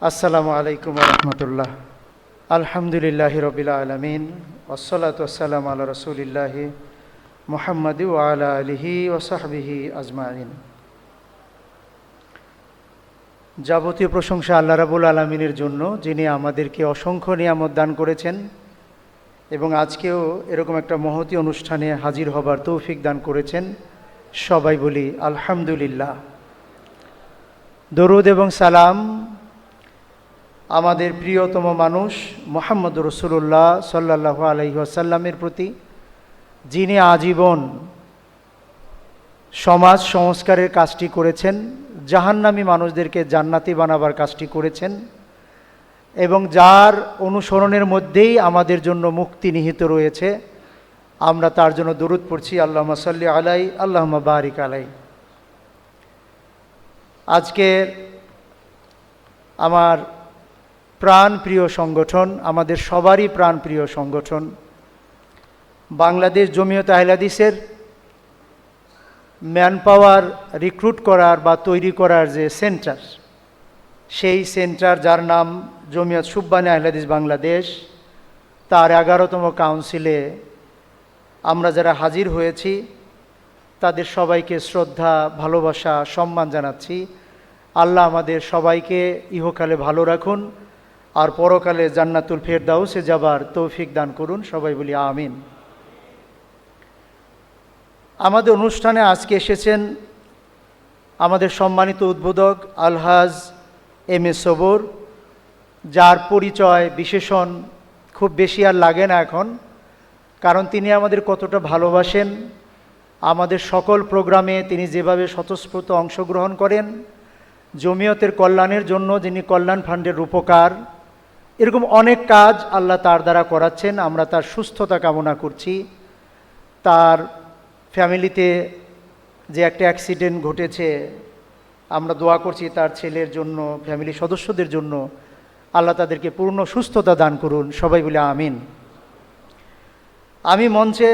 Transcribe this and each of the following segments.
আসসালামু আলাইকুম ওয়া রাহমাতুল্লাহ। আলহামদুলিল্লাহি রাব্বিল আলামিন ওয়াসসালাতু ওয়াসসালামু আলা রাসূলিল্লাহি মুহাম্মাদি ওয়া আলা আলিহি ওয়া সাহবিহি আজমাইন। যাবতীয় প্রশংসা আল্লাহ রাব্বুল আলামিনের জন্য, যিনি আমাদেরকে অসংখ্য নিয়ামত দান করেছেন এবং আজকেও এরকম একটা মহতী অনুষ্ঠানে হাজির হবার তৌফিক দান করেছেন। সবাই বলি আলহামদুলিল্লাহ। দরুদ এবং সালাম আমাদের প্রিয়তম মানুষ মুহাম্মদুর রাসূলুল্লাহ সাল্লাল্লাহু আলাইহি ওয়াসাল্লামের প্রতি, যিনি আজীবন সমাজ সংস্কারের কাজটি করেছেন, জাহান্নামী মানুষদেরকে জান্নাতি বানাবার কাজটি করেছেন এবং যার অনুসরণের মধ্যেই আমাদের জন্য মুক্তি নিহিত রয়েছে। আমরা তার জন্য দরুদ পড়ছি, আল্লাহুম্মা সাল্লি আলাই আল্লাহুম্মা বারিক আলাই। আজকে আমার প্রাণ প্রিয় সংগঠন, আমাদের সবারই প্রাণ প্রিয় সংগঠন বাংলাদেশ জমিয়ত আহলে হাদিসের ম্যান পাওয়ার রিক্রুট করার বা তৈরি করার যে সেন্টার, সেই সেন্টার যার নাম জমিয়ত সুববানে আহলে হাদিস বাংলাদেশ, তার 11তম কাউন্সিলে আমরা যারা হাজির হয়েছি তাদের সবাইকে শ্রদ্ধা, ভালোবাসা, সম্মান জানাচ্ছি। আল্লাহ আমাদের সবাইকে ইহকালে ভালো রাখুন আর পরকালে জান্নাতুল ফেরদাউসে যাবার তৌফিক দান করুন। সবাই বলি আমিন। আমাদের অনুষ্ঠানে আজকে এসেছেন আমাদের সম্মানিত উদ্বোধক আলহাজ এম এ সবুর, যার পরিচয় বিশেষণ খুব বেশি আর লাগে না এখন, কারণ তিনি আমাদের কতটা ভালোবাসেন। আমাদের সকল প্রোগ্রামে তিনি যেভাবে স্বতঃস্ফূর্ত অংশগ্রহণ করেন, জমিয়তের কল্যাণের জন্য যিনি কল্যাণ ফান্ডের রূপকার, এরকম অনেক কাজ আল্লাহ তার দ্বারা করাচ্ছেন। আমরা তার সুস্থতা কামনা করছি। তার ফ্যামিলিতে যে একটা অ্যাক্সিডেন্ট ঘটেছে, আমরা দোয়া করছি তার ছেলের জন্য, ফ্যামিলির সদস্যদের জন্য আল্লাহ তাদেরকে পূর্ণ সুস্থতা দান করুন। সবাই বলে আমিন। আমি মঞ্চে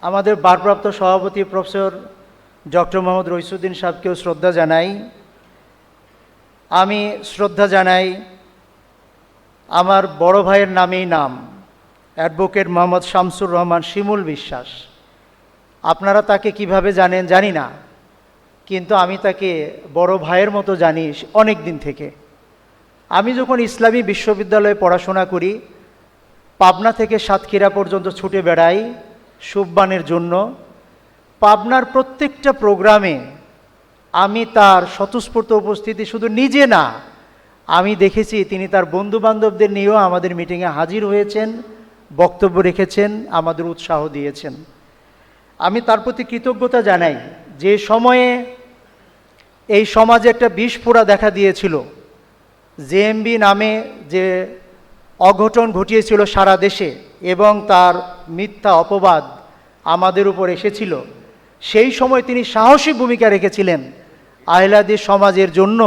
আমাদের ভারপ্রাপ্ত সভাপতি প্রফেসর ডক্টর মোহাম্মদ রইসুদ্দিন সাহেবকেও শ্রদ্ধা জানাই। আমি শ্রদ্ধা জানাই আমার বড় ভাইয়ের নামেই নাম, অ্যাডভোকেট মোহাম্মদ শামসুর রহমান শিমুল বিশ্বাস। আপনারা তাকে কিভাবে জানেন জানি না, কিন্তু আমি তাকে বড় ভাইয়ের মতো জানি অনেক দিন থেকে। আমি যখন ইসলামী বিশ্ববিদ্যালয়ে পড়াশোনা করি, পাবনা থেকে সাতক্ষীরা পর্যন্ত ছুটে বেড়াই সুববানের জন্য। পাবনার প্রত্যেকটা প্রোগ্রামে আমি তার স্বতঃস্ফূর্ত উপস্থিতি শুধু নিজে না, আমি দেখেছি তিনি তার বন্ধুবান্ধবদের নিয়েও আমাদের মিটিংয়ে হাজির হয়েছেন, বক্তব্য রেখেছেন, আমাদের উৎসাহ দিয়েছেন। আমি তার প্রতি কৃতজ্ঞতা জানাই। যে সময়ে এই সমাজে একটা বিস্ফোরা দেখা দিয়েছিল, জেএমবি নামে যে অঘটন ঘটিয়েছিল সারা দেশে এবং তার মিথ্যা অপবাদ আমাদের উপর এসেছিল, সেই সময় তিনি সাহসী ভূমিকা রেখেছিলেন, আহলে হাদিস সমাজের জন্য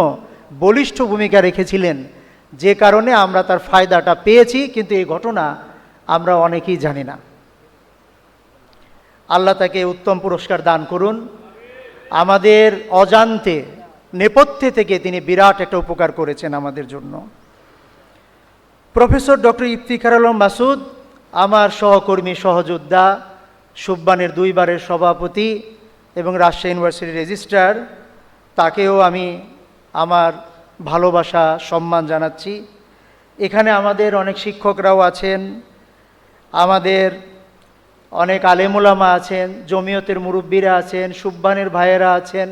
বলিষ্ঠ ভূমিকা রেখেছিলেন, যে কারণে আমরা তার ফায়দাটা পেয়েছি। কিন্তু এই ঘটনা আমরা অনেকেই জানি না। আল্লাহ তাকে উত্তম পুরস্কার দান করুন। আমাদের অজান্তে, নেপথ্যে থেকে তিনি বিরাট একটা উপকার করেছেন আমাদের জন্য। প্রফেসর ডক্টর ইফতিখার আলম মাসুদ, আমার সহকর্মী, সহযোদ্ধা, সুববানের 2 বারের সভাপতি এবং রাজশাহী ইউনিভার্সিটির রেজিস্ট্রার, তাকেও আমি আমার ভালোবাসা, সম্মান জানাচ্ছি। এখানে আমাদের অনেক শিক্ষকরাও আছেন, আমাদের অনেক আলেমুলামা আছেন, জমিয়তের মুরব্বীরা আছেন, সুববানের ভাইয়েরা আছেন।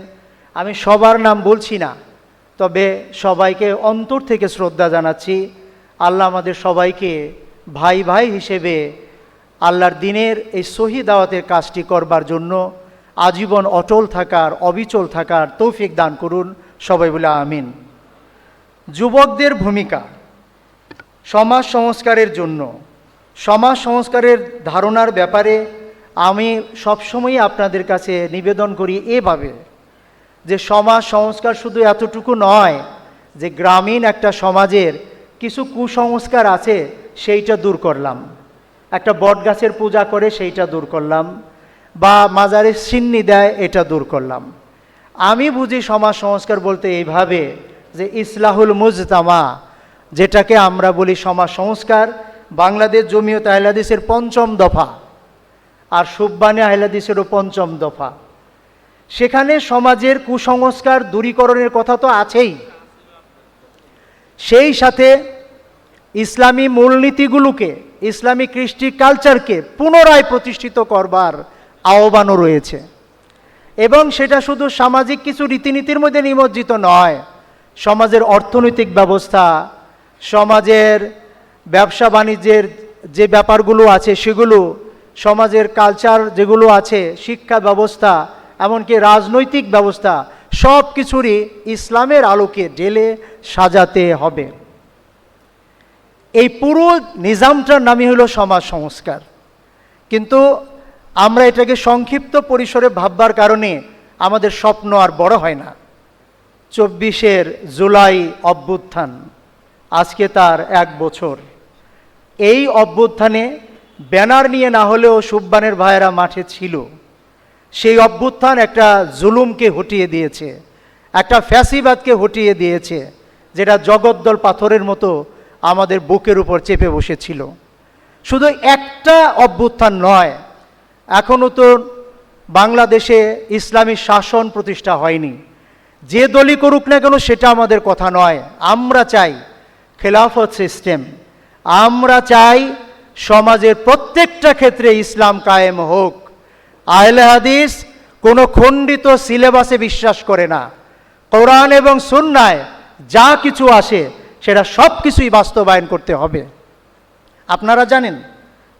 আমি সবার নাম বলছি না, তবে সবাইকে অন্তর থেকে শ্রদ্ধা জানাচ্ছি। আল্লাহ আমাদের সবাইকে ভাই ভাই হিসেবে আল্লাহর দিনের এই সহি দাওয়াতের কাজটি করবার জন্য আজীবন অটল থাকার, অবিচল থাকার তৌফিক দান করুন। সবাই বলে আমিন। যুবকদের ভূমিকা সমাজ সংস্কারের জন্য, সমাজ সংস্কারের ধারণার ব্যাপারে আমি সবসময়ই আপনাদের কাছে নিবেদন করি এভাবে, যে সমাজ সংস্কার শুধু এতটুকু নয় যে গ্রামীণ একটা সমাজের কিছু কুসংস্কার আছে সেইটা দূর করলাম, একটা বট গাছের পূজা করে সেইটা দূর করলাম, বা মাজারে সিন্নি দেয় এটা দূর করলাম। আমি বুঝি সমাজ সংস্কার বলতে এইভাবে যে ইসলাহুল মুজতামা, যেটাকে আমরা বলি সমাজ সংস্কার, বাংলাদেশ জমিয়ত আহলে হাদিসের ৫ম দফা আর সুববানী আহলে হাদিসেরও ৫ম দফা। সেখানে সমাজের কুসংস্কার দূরীকরণের কথা তো আছেই, সেই সাথে ইসলামী মূলনীতিগুলোকে, ইসলামী কৃষ্টি কালচারকে পুনরায় প্রতিষ্ঠিত করবার আহ্বানও রয়েছে। এবং সেটা শুধু সামাজিক কিছু রীতিনীতির মধ্যে নিমজ্জিত নয়, সমাজের অর্থনৈতিক ব্যবস্থা, সমাজের ব্যবসা বাণিজ্যের যে ব্যাপারগুলো আছে সেগুলো, সমাজের কালচার যেগুলো আছে, শিক্ষা ব্যবস্থা, এমনকি রাজনৈতিক ব্যবস্থা, সব কিছুরই ইসলামের আলোকে ঢেলে সাজাতে হবে। এই পুরো নিজামটার নামই হলো সমাজ সংস্কার। কিন্তু আমরা এটাকে সংক্ষিপ্ত পরিসরে ভাববার কারণে আমাদের স্বপ্ন আর বড় হয় না। ২৪শে জুলাই অভ্যুত্থান, আজকে তার ১ বছর। এই অভ্যুত্থানে ব্যানার নিয়ে না হলেও সুববানের ভাইয়েরা মাঠে ছিল। সেই অভ্যুত্থান একটা জুলুমকে হটিয়ে দিয়েছে, একটা ফ্যাসিবাদকে হটিয়ে দিয়েছে, যেটা জগদ্দল পাথরের মতো আমাদের বুকের উপর চেপে বসেছিল। শুধু একটা অভ্যুত্থান নয়, এখনও তো বাংলাদেশে ইসলামী শাসন প্রতিষ্ঠা হয়নি। যে দলই করুক না কেন সেটা আমাদের কথা নয়। আমরা চাই খেলাফত সিস্টেম, আমরা চাই সমাজের প্রত্যেকটা ক্ষেত্রে ইসলাম কায়েম হোক। আহলে হাদিস কোনো খণ্ডিত সিলেবাসে বিশ্বাস করে না। কোরআন এবং সুন্নায় যা কিছু আসে সেটা সব কিছুই বাস্তবায়ন করতে হবে। আপনারা জানেন,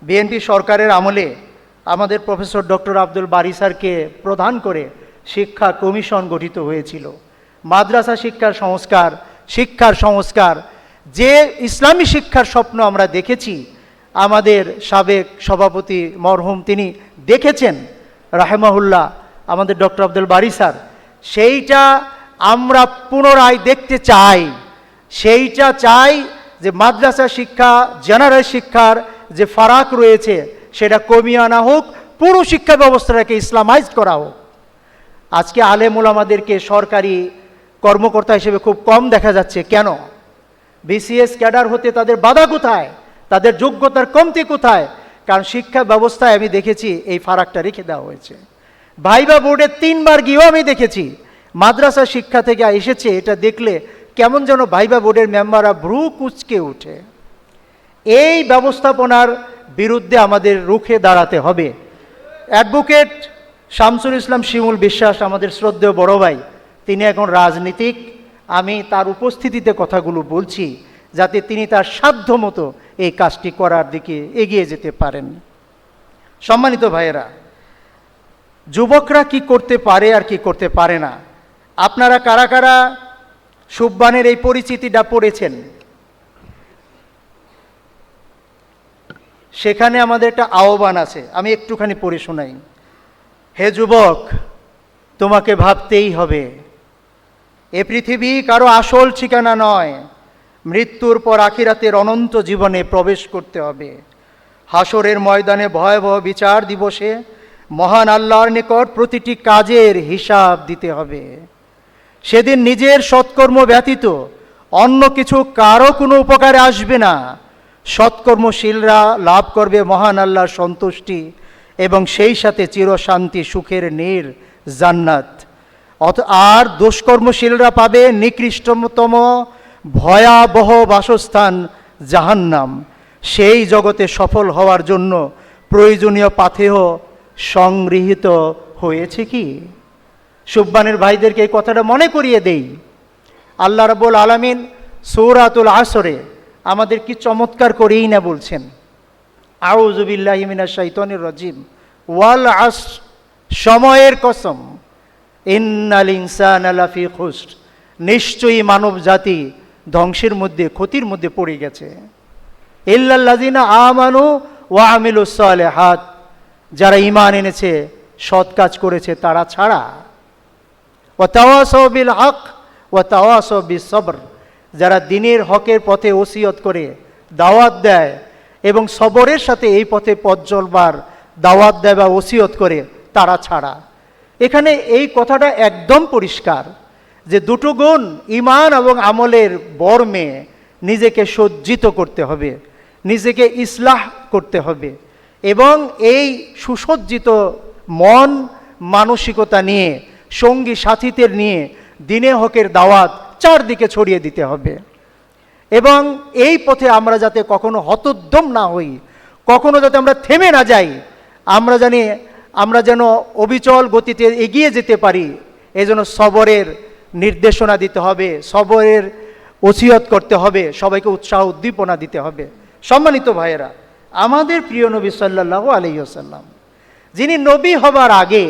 বিএনপি সরকারের আমলে আমাদের প্রফেসর ডক্টর আব্দুল বারী স্যারকে প্রধান করে শিক্ষা কমিশন গঠিত হয়েছিল। মাদ্রাসা শিক্ষার সংস্কার, যে ইসলামী শিক্ষার স্বপ্ন আমরা দেখেছি, আমাদের সাবেক সভাপতি মরহুম তিনি দেখেছেন রাহেমাহুল্লাহ, আমাদের ডক্টর আব্দুল বারী স্যার, সেইটা আমরা পুনরায় দেখতে চাই। সেইটা চাই যে মাদ্রাসা শিক্ষা, জেনারেল শিক্ষার যে ফারাক রয়েছে সেটা কমিয়ে আনা হোক, পুরো শিক্ষা ব্যবস্থাটাকে ইসলামাইজ করা হোক। আজকে আলেম ওলামাদেরকে সরকারি কর্মকর্তা হিসেবে খুব কম দেখা যাচ্ছে। কেন? বিসিএস ক্যাডার হতে তাদের বাধা কোথায়? তাদের যোগ্যতার কমতি কোথায়? কারণ শিক্ষা ব্যবস্থায় আমি দেখেছি এই ফারাকটা রেখে দেওয়া হয়েছে। ভাইবা বোর্ডে ৩ বার গিয়েও আমি দেখেছি মাদ্রাসা শিক্ষা থেকে এসেছে, এটা দেখলে কেমন যেন ভাইবা বোর্ডের মেম্বাররা ভ্রু কুঁচকে ওঠে। এই ব্যবস্থাপনার বিরুদ্ধে আমাদের রুখে দাঁড়াতে হবে। অ্যাডভোকেট শামসুল ইসলাম শিমুল বিশ্বাস, আমাদের শ্রদ্ধেয় বড় ভাই, তিনি এখন রাজনীতিক। আমি তার উপস্থিতিতে কথাগুলো বলছি যাতে তিনি তার সাধ্য মতো এই কাজটি করার দিকে এগিয়ে যেতে পারেন। সম্মানিত ভাইয়েরা, যুবকরা কি করতে পারে আর কি করতে পারে না, আপনারা কারা কারা সুববানের এই পরিচিতিটা পড়েছেন? সেখানে আমাদের একটা আহ্বান আছে, আমি একটুখানি পড়ে শোনাই। হে যুবক, তোমাকে ভাবতেই হবে, এ পৃথিবী কারো আসল ঠিকানা নয়। মৃত্যুর পর আখিরাতের অনন্ত জীবনে প্রবেশ করতে হবে। হাসরের ময়দানে ভয়াবহ বিচার দিবসে মহান আল্লাহর নিকট প্রতিটি কাজের হিসাব দিতে হবে। সেদিন নিজের সৎকর্ম ব্যতীত অন্য কিছু কারো কোনো উপকারে আসবে না। সৎকর্মশীলরা লাভ করবে মহান আল্লাহর সন্তুষ্টি এবং সেই সাথে চিরশান্তি সুখের নীর জান্নাত। আর দুষ্কর্মশীলরা পাবে নিকৃষ্টতম ভয়াবহ বাসস্থান জাহান্নাম। সেই জগতে সফল হওয়ার জন্য প্রয়োজনীয় পাথেয় সংগৃহীত হয়েছে কি? সুববানের ভাইদেরকে এই কথাটা মনে করিয়ে দেই। আল্লাহ রাব্বুল আলামিন সূরাতুল আসরে আমাদের কি চমৎকার করেই না বলছেন, আউযু বিল্লাহি মিনাশ শাইতানির রাজিম, ওয়াল আসর, সময়ের কসম, ইন্নাল ইনসানা লাফি খুসর, নিশ্চয়ই মানব জাতি ধ্বংসের মধ্যে, ক্ষতির মধ্যে পড়ে গেছে। ইল্লাল্লাযিনা আমানু ওয়া আমিলুস সালিহাত, যারা ঈমান এনেছে, সৎ কাজ করেছে তারা ছাড়া। ওয়া তাওয়াসাউ বিল হক ওয়া তাওয়াসাউ বিস সবর, যারা দ্বীনের হকের পথে ওসিয়ত করে দাওয়াত দেয় এবং সবরের সাথে এই পথে পথ চলবার দাওয়াত দেয় বা ওসিয়ত করে তারা ছাড়া। এখানে এই কথাটা একদম পরিষ্কার যে দুটো গুণ ঈমান এবং আমলের বর্মে নিজেকে সজ্জিত করতে হবে, নিজেকে ইসলাহ করতে হবে এবং এই সুসজ্জিত মন মানসিকতা নিয়ে সঙ্গী সাথীদের নিয়ে দিনে হকের দাওয়াত চারদিকে ছড়িয়ে দিতে হবে এবং এই পথে আমরা যাতে কখনো হতোদ্যম না হই, কখনো যাতে আমরা থেমে না যাই, আমরা যেন অবিচল গতিতে এগিয়ে যেতে পারি, এজন্য সবরের নির্দেশনা দিতে হবে, সবরের ওসিয়ত করতে হবে, সবাইকে উৎসাহ উদ্দীপনা দিতে হবে। সম্মানিত ভাইয়েরা, আমাদের প্রিয় নবী সাল্লাল্লাহু আলাইহি ওয়াসাল্লাম যিনি নবী হবার আগে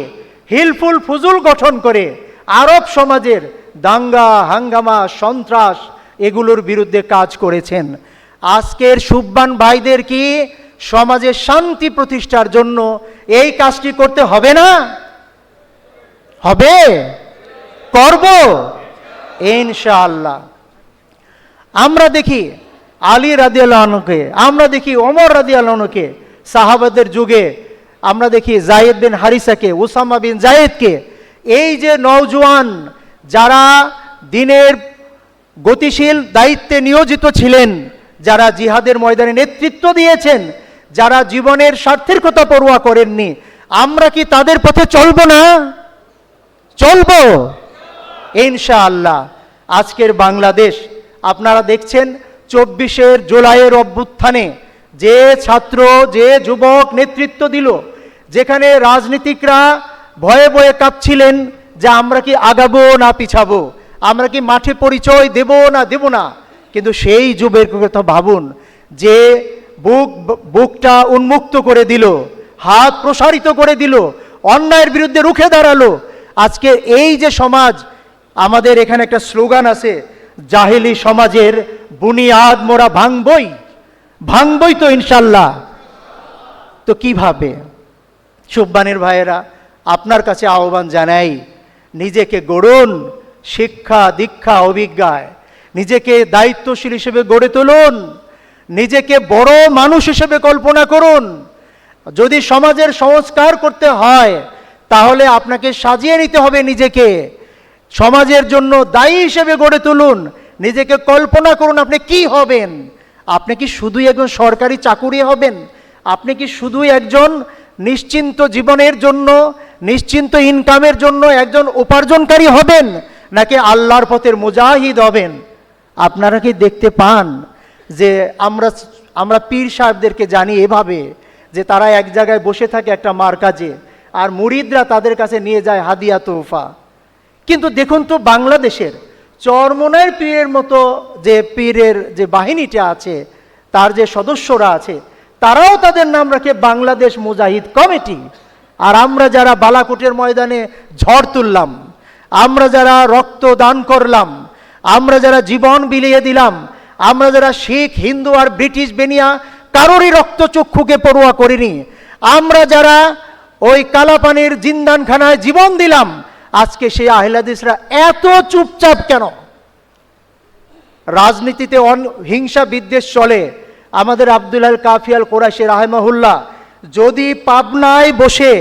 হিলফুল ফুজুল গঠন করে আরব সমাজের দাঙ্গা হাঙ্গামা সন্ত্রাস এগুলোর বিরুদ্ধে কাজ করেছেন, আজকের সুববান ভাইদের কি সমাজে শান্তি প্রতিষ্ঠার জন্য এই কাজটি করতে হবে না? হবে, করব ইনশাআল্লাহ। আমরা দেখি আলী রাদিয়াল্লাহু আনহুকে, আমরা দেখি ওমর রাদিয়াল্লাহু আনহুকে, সাহাবাদের যুগে আমরা দেখি যায়েদ বিন হারিসাকে, উসামা বিন যায়েদকে, এই যে নওজোয়ান যারা দিনের গতিশীল দায়িত্বে নিয়োজিত ছিলেন, যারা জিহাদের ময়দানে নেতৃত্ব দিয়েছেন, যারা জীবনের স্বার্থের কথা পরোয়া করেননি, আমরা কি তাদের পথে চলবো না? চলবো ইনশাআল্লাহ। আজকের বাংলাদেশ আপনারা দেখছেন 24শে জুলাইয়ের অভ্যুত্থানে যে ছাত্র যে যুবক নেতৃত্ব দিল, যেখানে রাজনীতিকরা ভয়ে ভয়ে কাঁপছিলেন যে আমরা কি আগাবো না পিছাবো, আমরা কি মাঠে পরিচয় দেব না দেব না, কিন্তু সেই যুবের কথা ভাবুন যে বুকটা উন্মুক্ত করে দিল, হাত প্রসারিত করে দিল, অন্যায়ের বিরুদ্ধে রুখে দাঁড়ালো। আজকে এই যে সমাজ, আমাদের এখানে একটা স্লোগান আছে, জাহেলি সমাজের বুনিয়াদ মোরা ভাঙবই, ভাঙবই তো ইনশাল্লাহ। তো কিভাবে? সুববানের ভাইয়েরা, আপনার কাছে আহ্বান জানাই, নিজেকে গড়ুন শিক্ষা দীক্ষা অভিজ্ঞায়, নিজেকে দায়িত্বশীল হিসেবে গড়ে তুলুন, নিজেকে বড় মানুষ হিসেবে কল্পনা করুন। যদি সমাজের সংস্কার করতে হয় তাহলে আপনাকে সাজিয়ে নিতে হবে নিজেকে, সমাজের জন্য দায়ী হিসেবে গড়ে তুলুন, নিজেকে কল্পনা করুন আপনি কি হবেন। আপনি কি শুধুই একজন সরকারি চাকুরি হবেন? আপনি কি শুধুই একজন নিশ্চিন্ত জীবনের জন্য, নিশ্চিন্ত ইনকামের জন্য একজন উপার্জনকারী হবেন, নাকি আল্লাহর পথের মুজাহিদ হবেন? আপনারা কি দেখতে পান যে আমরা পীর সাহেবদেরকে জানি এভাবে যে তারা এক জায়গায় বসে থাকে একটা মারকাজে, আর মুরিদরা তাদের কাছে নিয়ে যায় হাদিয়া তোহফা। কিন্তু দেখুন তো বাংলাদেশের চরমোনাইয়ের পীরের মতো যে পীরের যে বাহিনীটা আছে, তার যে সদস্যরা আছে, তারাও তাদের নাম রাখে বাংলাদেশ মুজাহিদ কমিটি। আর আমরা যারা বালাকোটের ময়দানে ঝড় তুললাম, আমরা যারা রক্ত দান করলাম, আমরা যারা জীবন বিলিয়ে দিলাম, আমরা যারা শিখ হিন্দু আর ব্রিটিশ বেনিয়া কারোরই রক্তচক্ষুকে পরোয়া করিনি, আমরা যারা ওই কালাপানির জিন্দানখানায় জীবন দিলাম, আজকে সেই আহলে হাদিসরা এত চুপচাপ কেন? রাজনীতিতে হিংসা বিদ্বেষ চলে। আমাদের আব্দুল আল কাফি আল কোরাইশি রাহিমাহুল্লাহ যদি পাবনায় বসে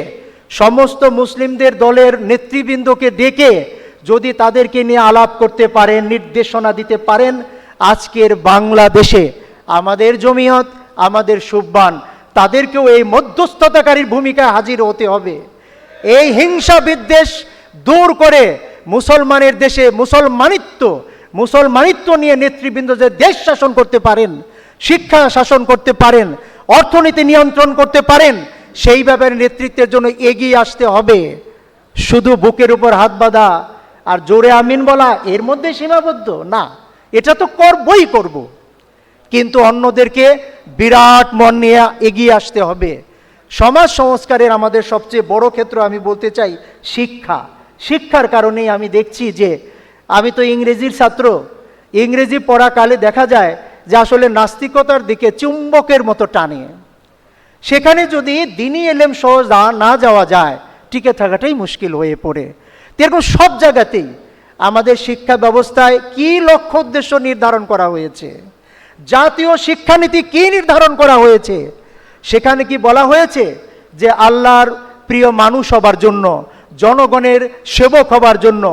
সমস্ত মুসলিমদের দলের নেতৃবৃন্দকে ডেকে যদি তাদেরকে নিয়ে আলাপ করতে পারেন, নির্দেশনা দিতে পারেন, আজকের বাংলাদেশে আমাদের জমিয়ত, আমাদের সুববান, তাদেরকেও এই মধ্যস্থতাকারীর ভূমিকায় হাজির হতে হবে। এই হিংসা বিদ্বেষ দূর করে মুসলমানের দেশে মুসলমানিত্ব নিয়ে নেতৃবৃন্দ যে দেশ শাসন করতে পারেন, শিক্ষা শাসন করতে পারেন, অর্থনীতি নিয়ন্ত্রণ করতে পারেন, সেই ব্যাপারে নেতৃত্বের জন্য এগিয়ে আসতে হবে। শুধু বুকের উপর হাত বাঁধা আর জোরে আমিন বলা এর মধ্যে সীমাবদ্ধ না, এটা তো করবই করব, কিন্তু অন্যদেরকে বিরাট মন নিয়ে এগিয়ে আসতে হবে। সমাজ সংস্কারের আমাদের সবচেয়ে বড় ক্ষেত্র আমি বলতে চাই শিক্ষা। শিক্ষার কারণেই আমি দেখছি যে, আমি তো ইংরেজির ছাত্র, ইংরেজি পড়াকালে দেখা যায় যে আসলে নাস্তিকতার দিকে চুম্বকের মতো টানে। সেখানে যদি দ্বীনি এলেম সহ না যাওয়া যায়, টিকে থাকাটাই মুশকিল হয়ে পড়ে। এরকম সব জায়গাতেই আমাদের শিক্ষা ব্যবস্থায় কি লক্ষ্য উদ্দেশ্য নির্ধারণ করা হয়েছে, জাতীয় শিক্ষানীতি কি নির্ধারণ করা হয়েছে, সেখানে কি বলা হয়েছে যে আল্লাহর প্রিয় মানুষ হবার জন্য, জনগণের সেবক হবার জন্য,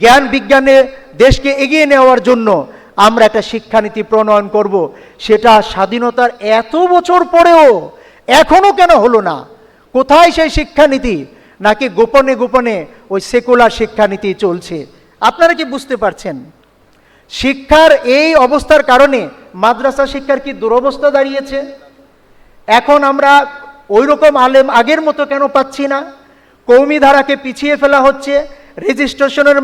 জ্ঞান বিজ্ঞানে দেশকে এগিয়ে নেওয়ার জন্য আমরা একটা শিক্ষানীতি প্রণয়ন করব, সেটা স্বাধীনতার এত বছর পরেও এখনো কেন হলো না? কোথায় সেই শিক্ষানীতি? নাকি গোপনে গোপনে ওই সেকুলার শিক্ষানীতি চলছে? আপনারা কি বুঝতে পারছেন? শিক্ষার এই অবস্থার কারণে মাদ্রাসা শিক্ষার কি দুরবস্থা দাঁড়িয়েছে? এখন আমরা ওই রকম আলেম আগের মতো কেন পাচ্ছি না? কওমি ধারাকে পিছিয়ে ফেলা হচ্ছে, রেজিস্ট্রেশনের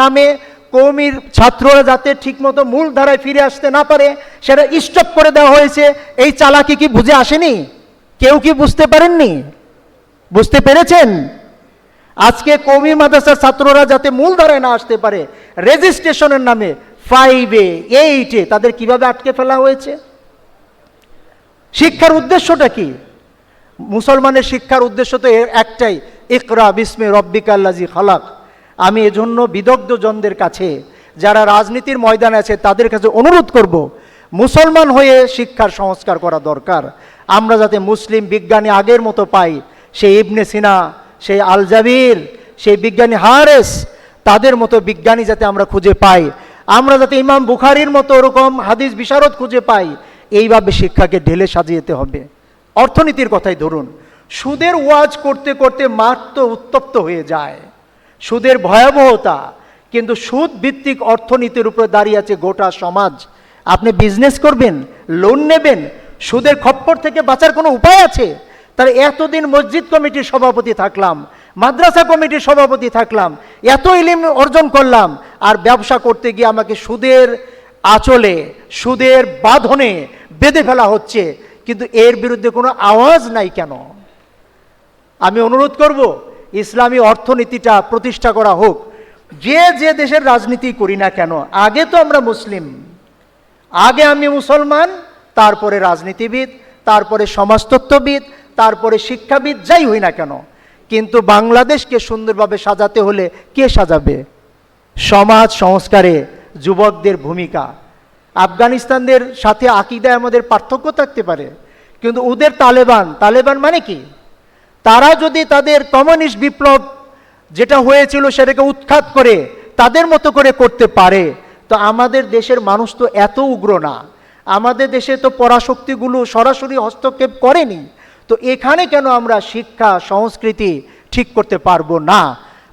নামে কওমির ছাত্ররা যাতে ঠিকমতো মূল ধারায় ফিরে আসতে না পারে সেটা স্টপ করে দেওয়া হয়েছে। এই চালাকি কি বুঝে আসেনি? কেউ কি বুঝতে পারেননি? বুঝতে পেরেছেন? আজকে কওমি মাদ্রাসার ছাত্ররা যাতে মূল ধারায় না আসতে পারে, রেজিস্ট্রেশনের নামে 5-এ 8-এ তাদের কিভাবে আটকে ফেলা হয়েছে? শিক্ষার উদ্দেশ্যটা কি? মুসলমানের শিক্ষার উদ্দেশ্য তো একটাই, ইকরা বিস্মি রব্বিকাল্লাযী খালাক। আমি এজন্য বিদগ্ধ জনদের কাছে, যারা রাজনীতির ময়দানে আছে তাদের কাছে অনুরোধ করব, মুসলমান হয়ে শিক্ষার সংস্কার করা দরকার। আমরা যাতে মুসলিম বিজ্ঞানী আগের মতো পাই, সেই ইবনে সিনা, সেই আল জাবির, সেই বিজ্ঞানী হারেস, তাদের মতো বিজ্ঞানী যাতে আমরা খুঁজে পাই। আমরা যাতে ইমাম বুখারীর মতো ওরকম হাদিস বিশারদ খুঁজে পাই। এইভাবে শিক্ষাকে ঢেলে সাজিয়েতে হবে। অর্থনীতির কথাই ধরুন, সুদের ওয়াজ করতে করতে মাঠ তো উত্তপ্ত হয়ে যায়, সুদের ভয়াবহতা। কিন্তু সুদ ভিত্তিক অর্থনীতির উপরে দাঁড়িয়ে আছে গোটা সমাজ। আপনি বিজনেস করবেন, লোন নেবেন, সুদের খপ্পর থেকে বাঁচার কোনো উপায় আছে? তাহলে এতদিন মসজিদ কমিটির সভাপতি থাকলাম, মাদ্রাসা কমিটির সভাপতি থাকলাম, এত ইলম অর্জন করলাম, আর ব্যবসা করতে গিয়ে আমাকে সুদের আঁচলে, সুদের বাঁধনে বেঁধে ফেলা হচ্ছে, কিন্তু এর বিরুদ্ধে কোনো আওয়াজ নাই কেন? আমি অনুরোধ করব, ইসলামী অর্থনীতিটা প্রতিষ্ঠা করা হোক। যে যে দেশের রাজনীতি করি না কেন, আগে তো আমরা মুসলিম, আগে আমি মুসলমান, তারপরে রাজনীতিবিদ, তারপরে সমাজতত্ত্ববিদ, তারপরে শিক্ষাবিদ, যাই হই না কেন। কিন্তু বাংলাদেশকে সুন্দরভাবে সাজাতে হলে কে সাজাবে? সমাজ সংস্কারে যুবকদের ভূমিকা। আফগানিস্তানদের সাথে আকীদায় আমাদের পার্থক্য থাকতে পারে, কিন্তু ওদের তালেবান, তালেবান মানে কি? তারা যদি তাদের কমিউনিস্ট বিপ্লব যেটা হয়েছিল সেটাকে উৎখাত করে তাদের মতো করে করতে পারে, তো আমাদের দেশের মানুষ তো এত উগ্র না। আমাদের দেশে তো পরাশক্তিগুলো সরাসরি হস্তক্ষেপ করেনি। তো এখানে কেন আমরা শিক্ষা সংস্কৃতি ঠিক করতে পারবো না?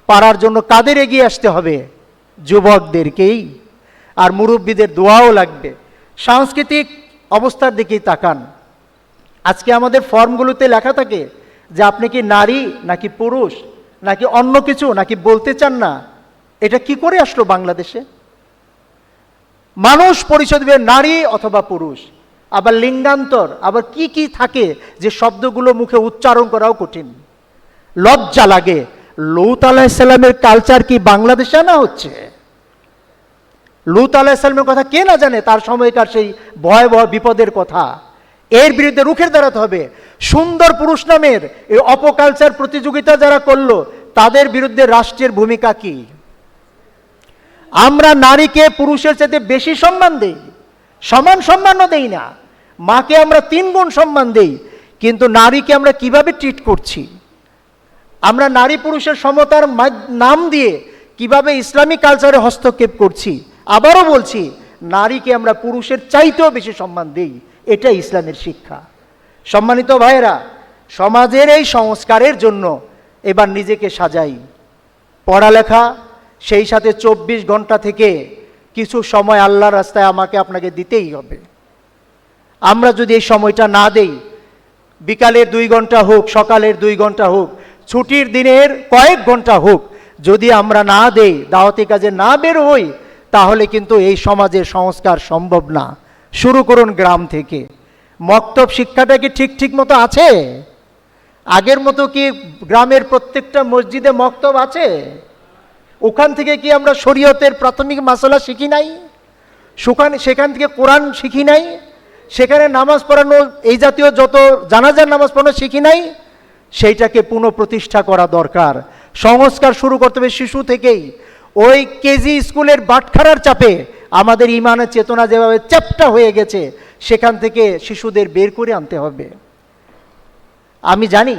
পারার জন্য কাদের এগিয়ে আসতে হবে? যুবকদেরকেই। আর মুরব্বীদের দোয়াও লাগবে। সাংস্কৃতিক অবস্থার দিকেই তাকান। আজকে আমাদের ফর্মগুলোতে লেখা থাকে যে আপনি কি নারী নাকি পুরুষ নাকি অন্য কিছু, নাকি বলতে চান না। এটা কি করে আসলো বাংলাদেশে? মানুষ পরিচয় দেবে নারী অথবা পুরুষ, আবার লিঙ্গান্তর, আবার কি কি থাকে যে শব্দগুলো মুখে উচ্চারণ করাও কঠিন, লজ্জা লাগে। লূত আলাইহিস সালামের কালচার কি বাংলাদেশে আনা হচ্ছে? লূত আলাইহিস সালামের কথা কে না জানে, তার সময়কার সেই ভয়াবহ বিপদের কথা। এর বিরুদ্ধে রুখে দাঁড়াতে হবে। সুন্দর পুরুষ নামের এই অপকালচার প্রতিযোগিতা যারা করলো, তাদের বিরুদ্ধে রাষ্ট্রের ভূমিকা কি? আমরা নারীকে পুরুষের চাইতে বেশি সম্মান দেই, সমান সম্মানও দেই না। মাকে আমরা 3 গুণ সম্মান দেই, কিন্তু নারীকে আমরা কিভাবে ট্রিট করছি? আমরা নারী পুরুষের সমতার নাম দিয়ে কিভাবে ইসলামিক কালচারে হস্তক্ষেপ করছি? আবারও বলছি, নারীকে আমরা পুরুষের চাইতেও বেশি সম্মান দেই। এটা ইসলামের শিক্ষা। সম্মানিত ভাইয়েরা, সমাজের এই সংস্কারের জন্য এবার নিজেকে সাজাই। পড়ালেখা, সেই সাথে 24 ঘন্টা থেকে কিছু সময় আল্লাহর রাস্তায় আমাকে আপনাকে দিতেই হবে। আমরা যদি এই সময়টা না দেই, বিকালের 2 ঘন্টা হোক, সকালের 2 ঘন্টা হোক, ছুটির দিনের কয়েক ঘন্টা হোক, যদি আমরা না দেই, দাওয়াতি কাজে না বের হই, তাহলে কিন্তু এই সমাজের সংস্কার সম্ভব না। শুরু করুন গ্রাম থেকে। মক্তব শিক্ষাটা কি ঠিক মতো আছে? আগের মতো কি গ্রামের প্রত্যেকটা মসজিদে মক্তব আছে? ওখান থেকে কি আমরা শরীয়তের প্রাথমিক মাসালা শিখি নাই? সেখান থেকে কোরআন শিখি নাই? সেখানে নামাজ পড়ানো, এই জাতীয় যত জানাজার নামাজ পড়ানো শিখি নাই? সেইটাকে পুনঃপ্রতিষ্ঠা করা দরকার। সংস্কার শুরু করতে হবে শিশু থেকেই। ওই কেজি স্কুলের বাটখারার চাপে আমাদের ইমানের চেতনা যেভাবে চ্যাপ্টা হয়ে গেছে, সেখান থেকে শিশুদের বের করে আনতে হবে। আমি জানি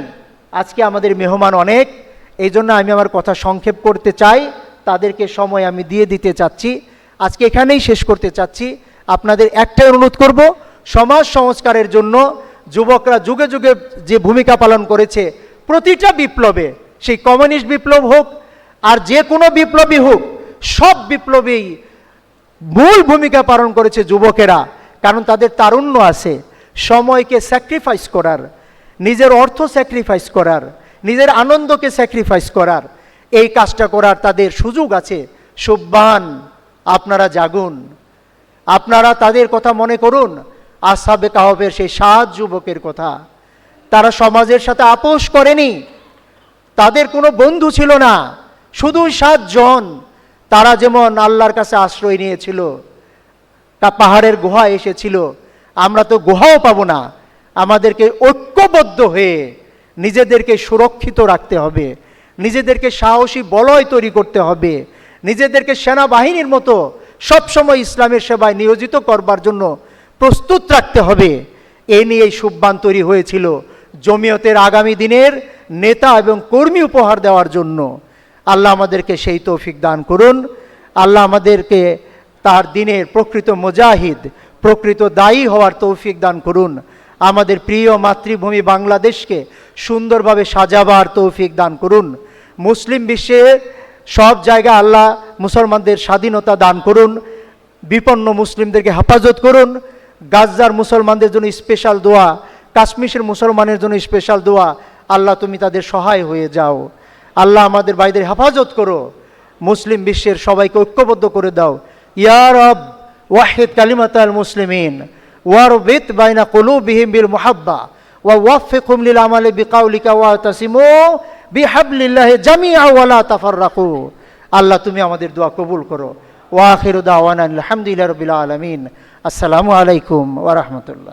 আজকে আমাদের মেহমান অনেক, এই জন্য আমি আমার কথা সংক্ষেপ করতে চাই, তাদেরকে সময় আমি দিয়ে দিতে চাচ্ছি। আজকে এখানেই শেষ করতে চাচ্ছি। আপনাদের একটাই অনুরোধ করব, সমাজ সংস্কারের জন্য যুবকরা যুগে যুগে যে ভূমিকা পালন করেছে, প্রতিটা বিপ্লবে, সেই কমিউনিস্ট বিপ্লব হোক আর যে কোনো বিপ্লবী হোক, সব বিপ্লবেই মূল ভূমিকা পালন করেছে যুবকেরা। কারণ তাদের তারুণ্য আছে, সময়কে স্যাক্রিফাইস করার, নিজের অর্থ স্যাক্রিফাইস করার, নিজের আনন্দকে স্যাক্রিফাইস করার, এই কাজটা করার তাদের সুযোগ আছে। সুবহান, আপনারা জাগুন, আপনারা তাদের কথা মনে করুন, আসহাবে কাহফের সেই 7 যুবকের কথা। তারা সমাজের সাথে আপোষ করেনি, তাদের কোনো বন্ধু ছিল না, শুধু 7 জন। তারা যেমন আল্লাহর কাছে আশ্রয় নিয়েছিল, তা পাহাড়ের গুহায় এসেছিল, আমরা তো গুহাও পাবো না। আমাদেরকে ঐক্যবদ্ধ হয়ে নিজেদেরকে সুরক্ষিত রাখতে হবে, নিজেদেরকে সাহসী বলয় তৈরি করতে হবে, নিজেদেরকে সেনাবাহিনীর মতো সবসময় ইসলামের সেবায় নিয়োজিত করবার জন্য প্রস্তুত রাখতে হবে। এ নিয়েই সুবহান তৈরি হয়েছিল, জমিয়তের আগামী দিনের নেতা এবং কর্মী উপহার দেওয়ার জন্য। আল্লাহ আমাদেরকে সেই তৌফিক দান করুন। আল্লাহ আমাদেরকে তার দিনের প্রকৃত মুজাহিদ, প্রকৃত দায়ী হওয়ার তৌফিক দান করুন। আমাদের প্রিয় মাতৃভূমি বাংলাদেশকে সুন্দরভাবে সাজাবার তৌফিক দান করুন। মুসলিম বিশ্বে সব জায়গায় আল্লাহ মুসলমানদের স্বাধীনতা দান করুন, বিপন্ন মুসলিমদেরকে হেফাজত করুন। গাজার মুসলমানদের জন্য স্পেশাল দোয়া, কাশ্মীরের মুসলমানের জন্য স্পেশাল দোয়া। আল্লাহ তুমি তাদের সহায় হয়ে যাও। আল্লাহ আমাদের ভাইদের হেফাজত করো, মুসলিম বিশ্বের সবাইকে ঐক্যবদ্ধ করে দাও। ইয়া রব ওয়াহিদ কালিমাতাল মুসলিমিন ওয়ারবিত বাইনা কুলুবিহিম বিল মুহাব্বা ওয়া ওয়াফিকহুম লিল আমালি বিকাউলিকা ওয়া তাসিমু বিহাবলিল্লাহি জামিআ ওয়া লা তাফাররাকু। আল্লাহ তুমি আমাদের দোয়া কবুল করো। ওয়া আখিরু দাওয়ানা আলহামদুলিল্লাহি রাব্বিল আলামিন। আসসালামু আলাইকুম ওয়া রাহমাতুল্লাহ।